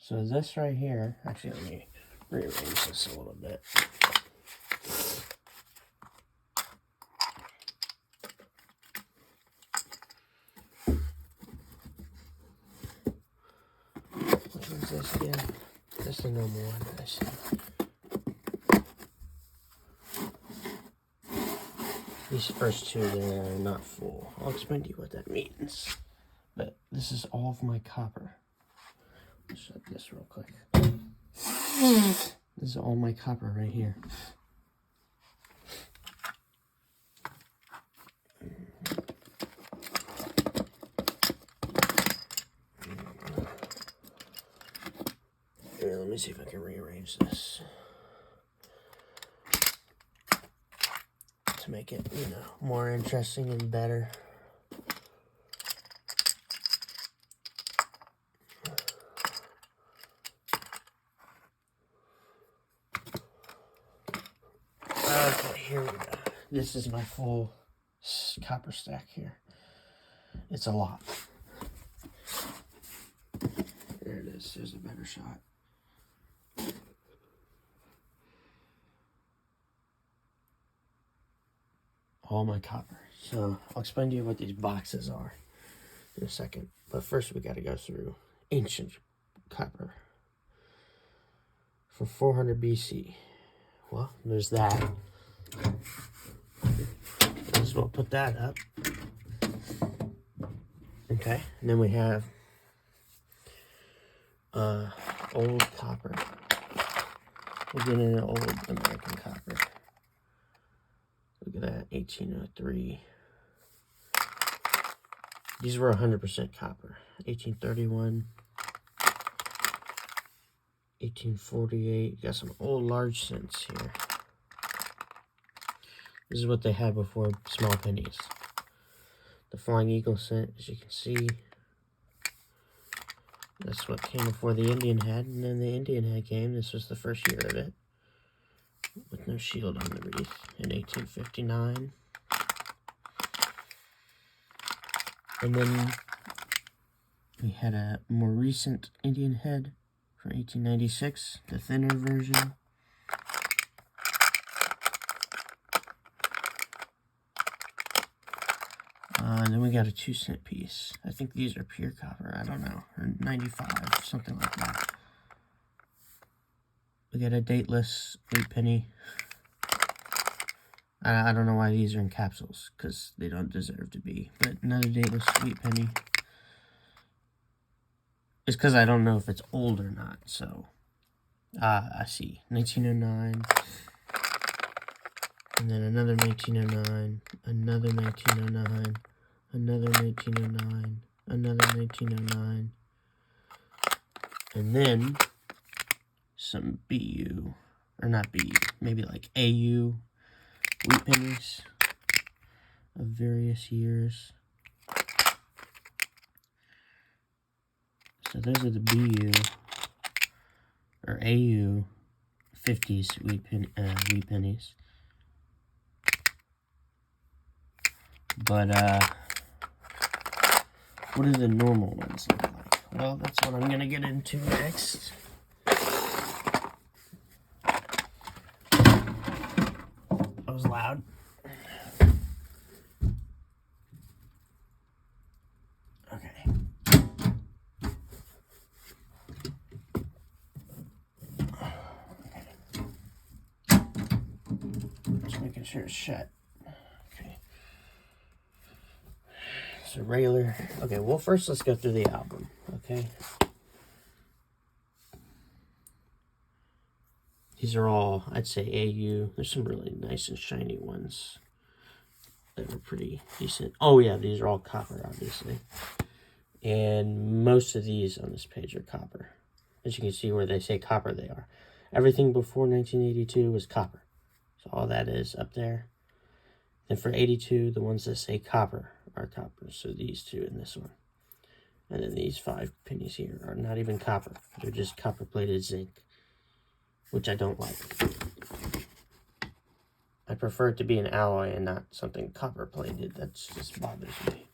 So this right here, actually let me rearrange this a little bit. What is this again? This is the normal one, I see. These first two there are not full. I'll explain to you what that means. But this is all of my copper. Let's shut this real quick. This is all my copper right here. Here, let me see if I can rearrange this to make it, more interesting and better. Okay, here we go. This is my full copper stack here. It's a lot. There it is. There's a better shot. All my copper. So I'll explain to you what these boxes are in a second. But first we got to go through ancient copper from 400 BC. Well, there's that. Might as well put that up. Okay, and then we have old copper. We'll get into old American copper. Look at that, 1803. These were 100% copper. 1831. 1848. Got some old large cents here. This is what they had before small pennies. The Flying Eagle cent, as you can see. That's what came before the Indian head, and then the Indian head came. This was the first year of it, with no shield on the wreath, in 1859. And then we had a more recent Indian head from 1896, the thinner version. And then we got a 2-cent piece. I think these are pure copper. I don't know. Or 95, something like that. We got a dateless 8-penny. I don't know why these are in capsules, because they don't deserve to be. But another dateless 8-penny. It's because I don't know if it's old or not, so. I see. 1909. And then another 1909. Another 1909. Another 1909. Another 1909. And then some BU, or not BU, maybe like AU wheat pennies of various years. So those are the BU or AU 50s wheat pennies. But what do the normal ones look like? Well, that's what I'm gonna get into next. That was loud. Okay. Just making sure it's shut. Okay. So regular. Okay, well first let's go through the album. Okay. These are all, I'd say, AU. There's some really nice and shiny ones that are pretty decent. Oh yeah, these are all copper, obviously. And most of these on this page are copper. As you can see where they say copper, they are. Everything before 1982 was copper. So all that is up there. And for 82, the ones that say copper are copper. So these two and this one. And then these 5 pennies here are not even copper. They're just copper-plated zinc, which I don't like. I prefer it to be an alloy and not something copper-plated. That just bothers me.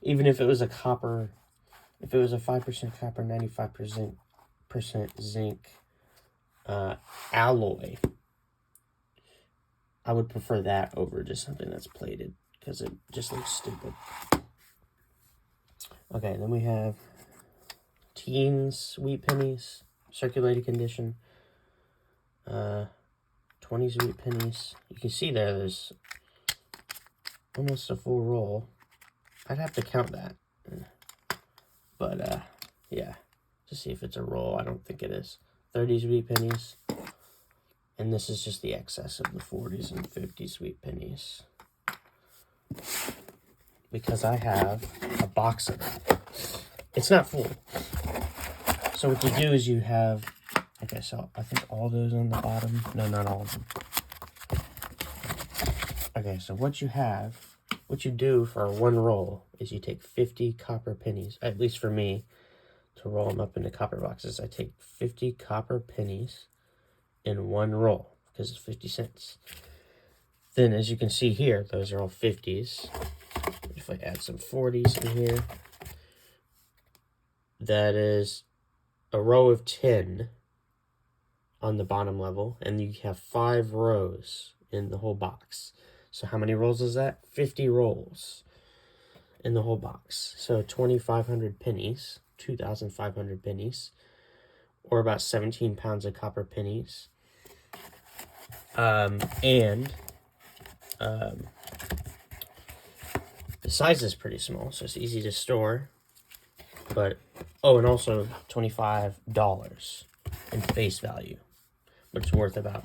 Even if it was a copper, if it was a 5% copper, 95% zinc alloy. I would prefer that over just something that's plated because it just looks stupid. Okay, then we have Teens Wheat Pennies, circulated condition. 20 Wheat Pennies. You can see there's almost a full roll. I'd have to count that. But, yeah. To see if it's a roll. I don't think it is. 30 Wheat Pennies. And this is just the excess of the 40s and 50s Wheat Pennies. Because I have a box of it. It's not full. So what you do is you have... Okay, so I think all those on the bottom. No, not all of them. Okay, so what you do for one roll is you take 50 copper pennies, at least for me, to roll them up into copper boxes. I take 50 copper pennies in one roll because it's 50 cents. Then, as you can see here, those are all 50s. If I add some 40s in here, that is a row of 10 on the bottom level, and you have 5 rows in the whole box. So how many rolls is that? 50 rolls in the whole box. So 2,500 pennies, 2,500 pennies, or about 17 pounds of copper pennies. The size is pretty small, so it's easy to store. But, and also $25 in face value, which is worth about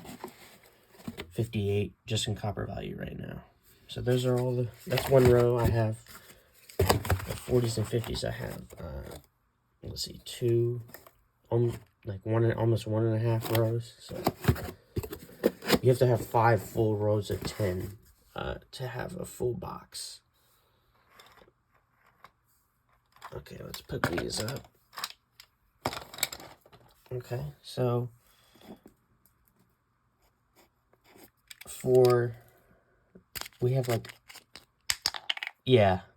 58 just in copper value right now. So those are all that's one row. I have the 40s and 50s. I have, let's see, almost 1.5 rows. So you have to have 5 full rows of 10 to have a full box. Okay, let's put these up. Okay, so we have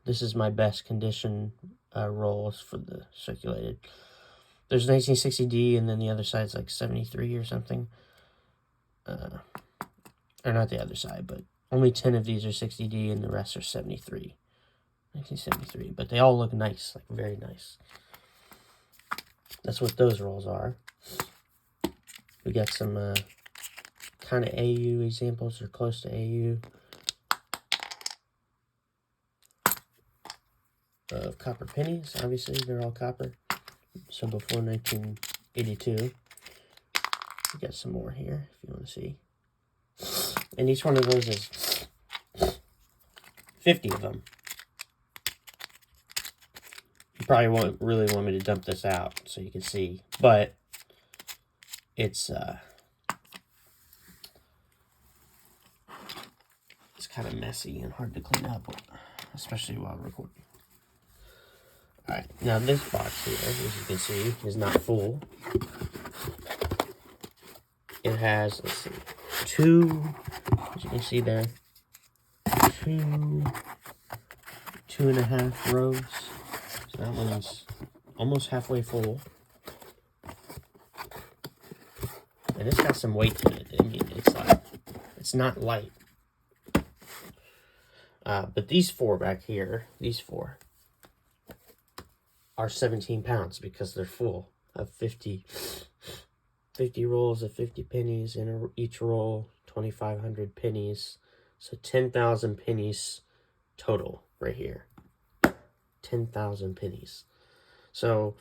this is my best condition rolls for the circulated. There's 1960D, and then the other side's like 73 or something. Or not the other side, but only 10 of these are 60D, and the rest are 73. 1973, but they all look nice, like very nice. That's what those rolls are. We got some kind of AU examples, or close to AU, of copper pennies. Obviously, they're all copper. So before 1982. We got some more here, if you want to see. And each one of those is 50 of them. You probably won't really want me to dump this out so you can see, but it's kind of messy and hard to clean up, especially while recording. Alright, now this box here, as you can see, is not full. It has, let's see, 2, as you can see there, 2.5 rows. So that one's almost halfway full. And it's got some weight to it. I mean, it's not light. But these 4 back here, these 4, are 17 pounds because they're full of 50 rolls of 50 pennies in each roll, 2,500 pennies. So 10,000 pennies total right here. 10,000 pennies. So,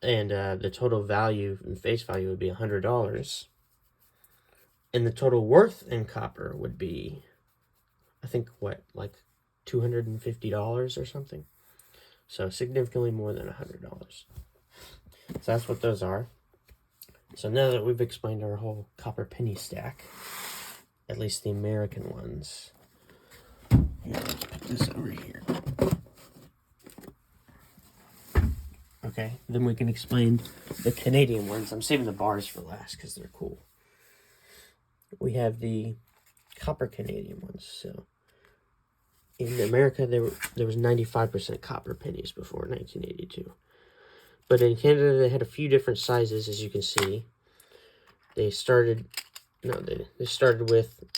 the total value and face value would be $100. And the total worth in copper would be, I think, like $250 or something. So significantly more than $100. So that's what those are. So now that we've explained our whole copper penny stack, at least the American ones, here, let's put this over here. Okay, then we can explain the Canadian ones. I'm saving the bars for last because they're cool. We have the copper Canadian ones. So In America, there was 95% copper pennies before 1982. But in Canada, they had a few different sizes, as you can see. They started with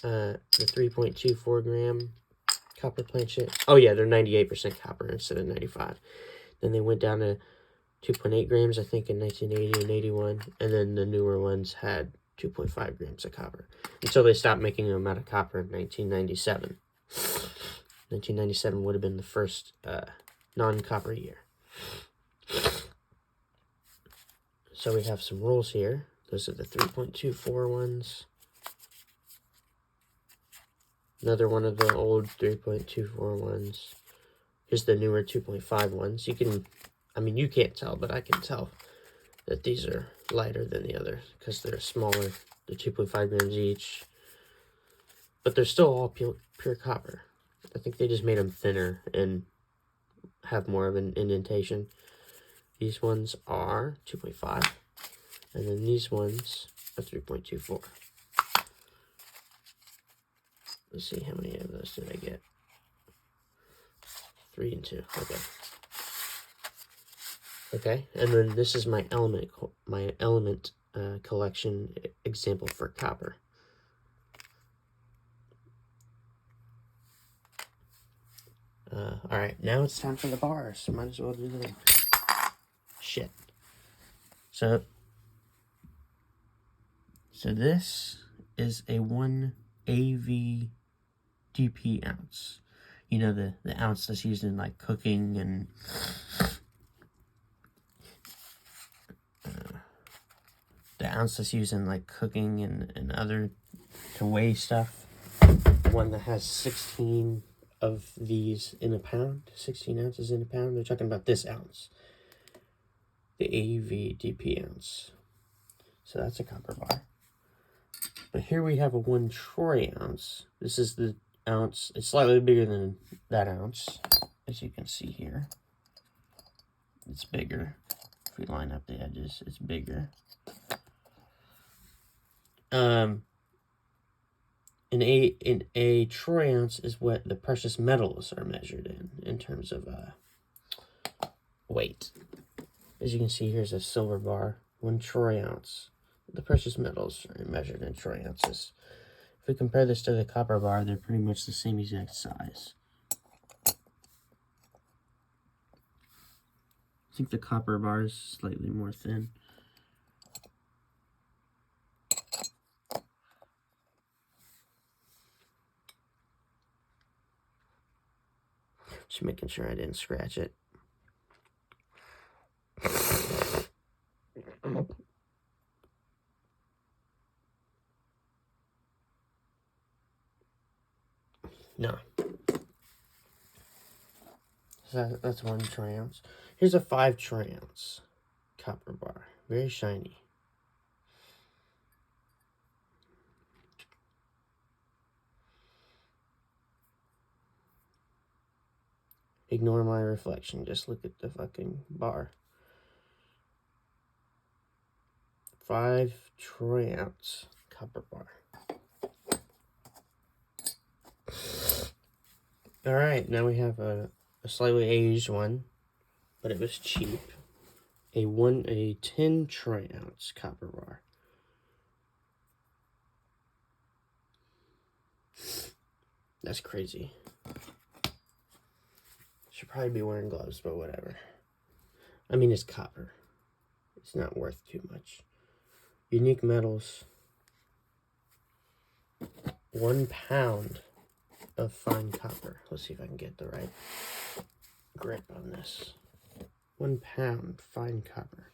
the 3.24 gram copper planchet. Oh yeah, they're 98% copper instead of 95. Then they went down to 2.8 grams, I think, in 1980 and 81. And then the newer ones had 2.5 grams of copper until they stopped making them out of copper in 1997. 1997 would have been the first non-copper year. So we have some rolls here. Those are the 3.24 ones. Another one of the old 3.24 ones. Here's the newer 2.5 ones. You can't tell, but I can tell that these are lighter than the other because they're smaller. They're 2.5 grams each. But they're still all pure copper. I think they just made them thinner and have more of an indentation. These ones are 2.5. And then these ones are 3.24. Let's see, how many of those did I get? 3 and 2. Okay. Okay, and then this is my element collection example for copper. All right, now it's time for the bars. Might as well do them. Shit. So this is a 1 AV DP ounce. You know, the ounce that's used in like cooking and other to weigh stuff. One that has 16 of these in a pound, 16 ounces in a pound. They're talking about this ounce, the AV DP ounce. So that's a copper bar. But here we have a 1 troy ounce. This is the ounce. It's slightly bigger than that ounce, as you can see here. It's bigger. If we line up the edges, it's bigger. A troy ounce is what the precious metals are measured in terms of weight. As you can see, here's a silver bar, 1 troy ounce. The precious metals are measured in troy ounces. If we compare this to the copper bar, they're pretty much the same exact size. I think the copper bar is slightly more thin. Just making sure I didn't scratch it. No. So that's 1 troy ounce. Here's a 5 troy ounce copper bar. Very shiny. Ignore my reflection. Just look at the fucking bar. 5 troy ounce copper bar. All right, now we have a slightly aged one, but it was cheap. A 10 troy ounce copper bar. That's crazy. Should probably be wearing gloves, but whatever. I mean, it's copper. It's not worth too much. Unique metals. 1 pound of fine copper. Let's see if I can get the right grip on this. 1 pound fine copper.